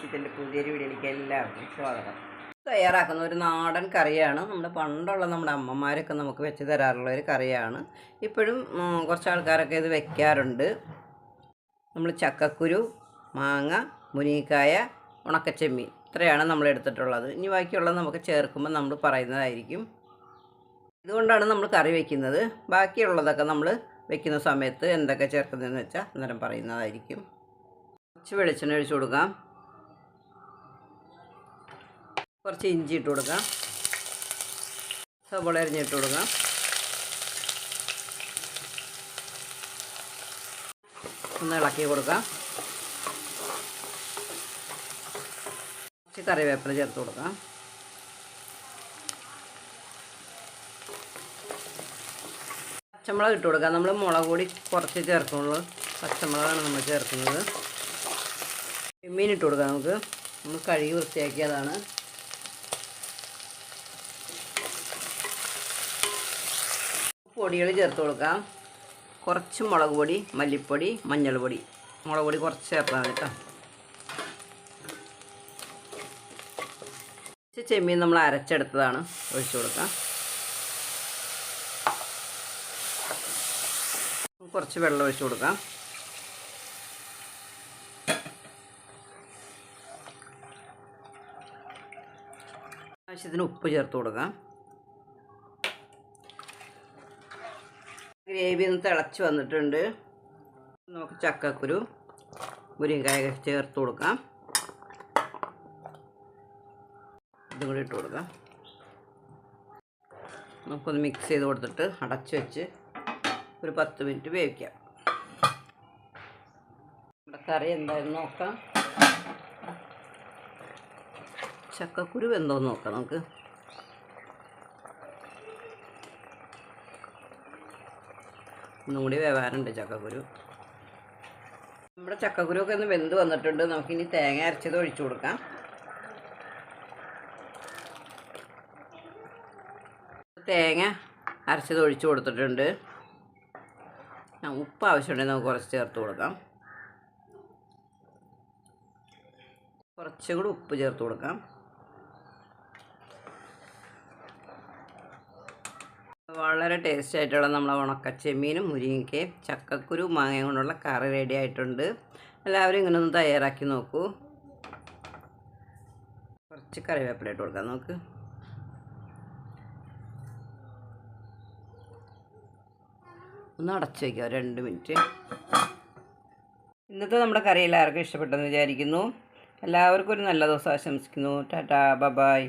കിച്ചൻ്റെ പുതിയൊരു വീഡിയോയിലേക്ക് എല്ലാവർക്കും സ്വാഗതം. തയ്യാറാക്കുന്ന ഒരു നാടൻ കറിയാണ്. നമ്മുടെ അമ്മമാരൊക്കെ നമുക്ക് വെച്ച് തരാറുള്ള ഒരു കറിയാണ്. ഇപ്പോഴും കുറച്ച് ആൾക്കാരൊക്കെ ഇത് വെക്കാറുണ്ട്. നമ്മൾ ചക്കക്കുരു, മാങ്ങ, മുരിങ്ങക്കായ, ഉണക്കച്ചെമ്മീൻ ഇത്രയാണ് നമ്മൾ എടുത്തിട്ടുള്ളത്. ഇനി ബാക്കിയുള്ളത് നമുക്ക് ചേർക്കുമ്പോൾ നമ്മൾ പറയുന്നതായിരിക്കും. ഇതുകൊണ്ടാണ് നമ്മൾ കറി വയ്ക്കുന്നത്. ബാക്കിയുള്ളതൊക്കെ നമ്മൾ വെക്കുന്ന സമയത്ത് എന്തൊക്കെ ചേർക്കുന്നതെന്ന് വെച്ചാൽ അന്നേരം പറയുന്നതായിരിക്കും. കുറച്ച് വെളിച്ചെണ്ണ ഒഴിച്ച് കൊടുക്കാം. കുറച്ച് ഇഞ്ചി ഇട്ട് കൊടുക്കാം. സവോള അരിഞ്ഞിട്ട് കൊടുക്കാം. ഒന്ന് ഇളക്കി കൊടുക്കാം. കുറച്ച് കറിവേപ്പില ചേർത്ത് കൊടുക്കാം. പച്ചമുളക് ഇട്ട് കൊടുക്കാം. നമ്മൾ മുളക് പൊടി കുറച്ച് ചേർക്കുള്ളൂ. പച്ചമുളകാണ് നമ്മൾ ചേർക്കുന്നത്. മീൻ ഇട്ട് കൊടുക്കാം. നമ്മൾ കഴുകി വൃത്തിയാക്കിയതാണ്. പൊടികൾ ചേർത്ത് കൊടുക്കാം. കുറച്ച് മുളക് പൊടി, മല്ലിപ്പൊടി, മഞ്ഞൾപ്പൊടി. മുളക് പൊടി കുറച്ച് ചേർത്താൽ കേട്ടോ. ചെമ്മീൻ നമ്മൾ അരച്ചെടുത്തതാണ് ഒഴിച്ചു കൊടുക്കാം. കുറച്ച് വെള്ളം ഒഴിച്ചു കൊടുക്കാം. ആവശ്യത്തിന് ഉപ്പ് ചേർത്ത് കൊടുക്കാം. ഗ്രേവി ഒന്ന് തിളച്ച് വന്നിട്ടുണ്ട്. നമുക്ക് ചക്കക്കുരു, മുരിങ്ങക്കായ ചേർത്ത് കൊടുക്കാം. ഇതും കൂടി ഇട്ട് കൊടുക്കാം. നമുക്കൊന്ന് മിക്സ് ചെയ്ത് കൊടുത്തിട്ട് അടച്ച് വെച്ച് ഒരു 10 മിനിറ്റ് വേവിക്കാം. നമ്മുടെ കറി എന്തായാലും നോക്കാം. ചക്കക്കുരു വെന്തോന്ന് നോക്കാം. നമുക്ക് ഒന്നും കൂടി വേവാനുണ്ട് ചക്കക്കുരു. നമ്മുടെ ചക്കക്കുരു ഒക്കെ ഒന്ന് വെന്ത് വന്നിട്ടുണ്ട്. നമുക്കിനി തേങ്ങ അരച്ചത് ഒഴിച്ചു കൊടുക്കാം. തേങ്ങ അരച്ചത് ഒഴിച്ചു കൊടുത്തിട്ടുണ്ട്. ഉപ്പ് ആവശ്യമുണ്ടെങ്കിൽ നമുക്ക് കുറച്ച് ചേർത്ത് കൊടുക്കാം. കുറച്ചുകൂടി ഉപ്പ് ചേർത്ത് കൊടുക്കാം. വളരെ ടേസ്റ്റ് ആയിട്ടുള്ള നമ്മളെ ഉണക്കച്ചെമ്മീനും മുരിങ്ങയ്ക്കയും ചക്കക്കുരു മാങ്ങയും കൊണ്ടുള്ള കറി റെഡി ആയിട്ടുണ്ട്. എല്ലാവരും ഇങ്ങനെ ഒന്ന് തയ്യാറാക്കി നോക്കൂ. കുറച്ച് കറിവേപ്പില ഇട്ട് കൊടുക്കാം. നമുക്ക് ഒന്ന് അടച്ച് വയ്ക്കാം 2 മിനിറ്റ്. ഇന്നത്തെ നമ്മുടെ കറി എല്ലാവർക്കും ഇഷ്ടപ്പെട്ടെന്ന് വിചാരിക്കുന്നു. എല്ലാവർക്കും ഒരു നല്ല ദിവസം ആശംസിക്കുന്നു. ടാറ്റാ, ബൈ.